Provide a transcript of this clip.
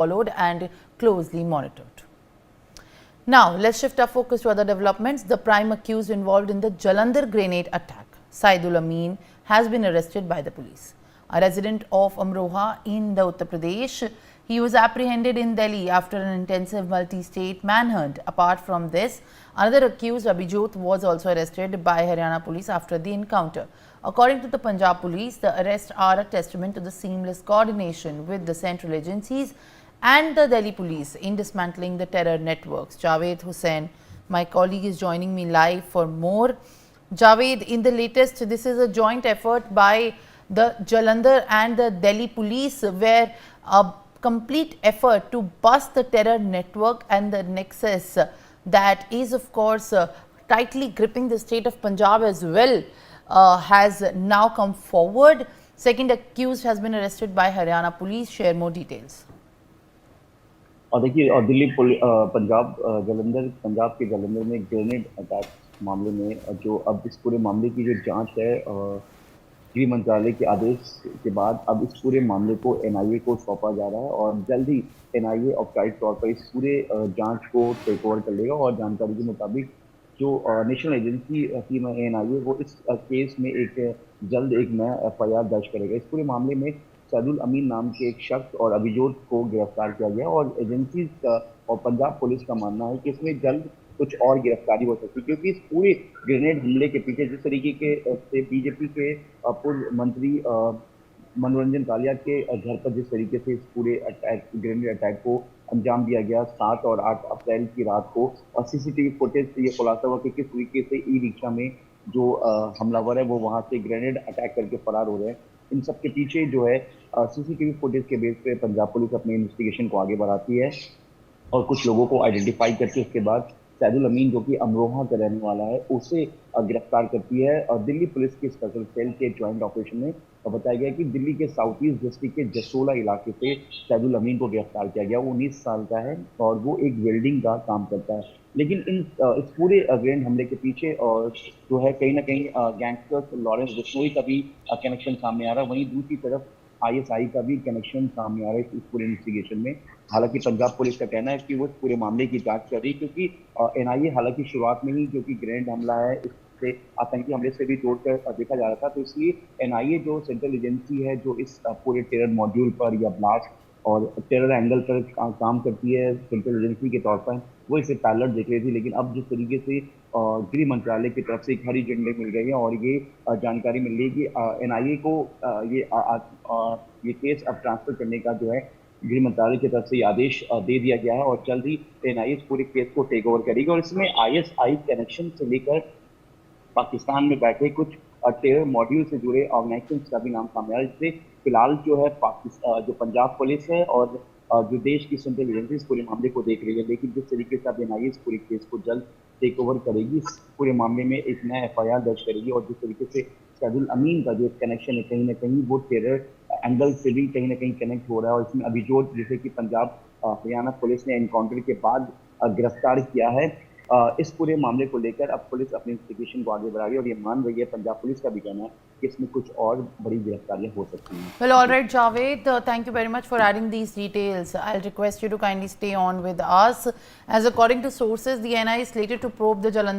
followed and closely monitored. Now, let's shift our focus to other developments. The prime accused involved in the Jalandhar grenade attack, Saidul Amin, has been arrested by the police. A resident of Amroha in the Uttar Pradesh, he was apprehended in Delhi after an intensive multi-state manhunt. Apart from this, another accused, Abhijot, was also arrested by Haryana police after the encounter. According to the Punjab police, the arrests are a testament to the seamless coordination with the central agencies and the Delhi police in dismantling the terror networks. Javed Hussain, my colleague, is joining me live for more. Javed, in the latest, this is a joint effort by the Jalandhar and the Delhi police, where a complete effort to bust the terror network and the nexus that is, of course, tightly gripping the state of Punjab as well, has now come forward. Second accused has been arrested by Haryana police. Share more details. और देखिए, और पंजाब जलंधर पंजाब के जलंधर में grenade attack मामले में जो अब इस पूरे मामले की जो जांच है, गृह मंत्रालय के आदेश के बाद अब इस पूरे मामले को एनआईए को सौंपा जा रहा है और जल्द ही एनआईए औपचारिक तौर पर इस पूरे जांच को टेक ओवर कर लेगा। और जानकारी के मुताबिक जो नेशनल एजेंसी टीम है एनआईए, वो इस केस में जल्द एक नया एफआईआर दर्ज करेगा। इस पूरे मामले में सैदुल अमीन नाम के एक शख्स और अभिजोत को गिरफ्तार किया गया और एजेंसी और पंजाब पुलिस का मानना है कि इसमें जल्द कुछ और गिरफ्तारी हो सकती है, क्योंकि इस पूरे ग्रेनेड हमले के पीछे जिस तरीके के से बीजेपी के पूर्व मंत्री मनोरंजन कालिया के घर पर जिस तरीके से इस पूरे ग्रेनेड अटैक को अंजाम दिया गया 7 और 8 अप्रैल की रात को, और सीसीटीवी फुटेज से ये खुलासा हुआ कि किस तरीके से ई रिक्शा में जो हमलावर है वो वहां से ग्रेनेड अटैक करके फरार हो रहे हैं। इन सब के पीछे जो है सीसीटीवी फुटेज के बेस पे पंजाब पुलिस अपनी इन्वेस्टिगेशन को आगे बढ़ाती है और कुछ लोगों को आइडेंटिफाई करके उसके बाद सैदुल अमीन, जो कि अमरोहा का रहने वाला है, उसे गिरफ्तार करती है। और दिल्ली पुलिस के स्पेशल सेल के ज्वाइंट ऑपरेशन में बताया गया कि दिल्ली के साउथ ईस्ट डिस्ट्रिक्ट के जसोला इलाके से सैदुल अमीन को गिरफ्तार किया गया। वो 19 साल का है और वो एक वेल्डिंग का काम करता है। लेकिन इस पूरे ग्रेनेड हमले के पीछे और जो है कहीं ना कहीं गैंगस्टर लॉरेंस बिश्नोई का भी कनेक्शन सामने आ रहा है। वहीं दूसरी तरफ आईएसआई का भी कनेक्शन सामने आ रहा है इस पूरे इन्वेस्टिगेशन में। हालांकि पंजाब पुलिस का कहना है कि वो इस पूरे मामले की जांच कर रही है, क्योंकि एनआईए हालांकि शुरुआत में ही, क्योंकि ग्रेनेड हमला है, इससे आतंकी हमले से भी जोड़कर देखा जा रहा था, तो इसलिए एनआईए जो सेंट्रल एजेंसी है जो इस पूरे टेरर मॉड्यूल पर या ब्लास्ट और टेरर एंगल पर काम करती है सेंट्रल एजेंसी के तौर पर, वो इसे पैरेलल देख रही थी। लेकिन अब जिस तरीके से गृह मंत्रालय की तरफ से एक हरी झंडी मिल गई है और ये जानकारी मिल रही है कि एनआईए को ये केस अब ट्रांसफर करने का जो है गृह मंत्रालय की तरफ से ये आदेश दे दिया गया है और जल्द ही एनआईए इस पूरे केस को टेक ओवर करेगी। और इसमें आईएसआई कनेक्शन से लेकर पाकिस्तान में बैठे कुछ टेरर मॉड्यूल से जुड़े ऑर्गेनाइजेशन का भी नाम सामने आया, जिससे फिलहाल जो है जो पंजाब पुलिस है और जो देश की सेंट्रल एजेंसी इस पूरे मामले को देख रही है। लेकिन जिस तरीके से अब एनआईए इस पूरे केस को जल्द टेक ओवर करेगी, इस पूरे मामले में एक नया एफआईआर दर्ज करेगी और जिस तरीके से सैदुल अमीन का जो कनेक्शन है कहीं ना कहीं वो टेरर एंगल से भी कहीं ना कहीं कनेक्ट हो रहा है। और इसमें अभिजोत, जिसे कि पंजाब हरियाणा पुलिस ने एनकाउंटर के बाद गिरफ्तार किया है, इस पूरे मामले को लेकर अब पुलिस अपनी इन्वेस्टिगेशन को आगे बढ़ा रही है और ये मान रही है, पंजाब पुलिस का भी कहना है कि इसमें कुछ और बड़ी गिरफ्तारियां हो सकती हैं। Well, all right, Javed, thank you very much for adding these details. I'll request you to kindly stay on with us. As according to sources, the NIA is slated to probe the Jalandhar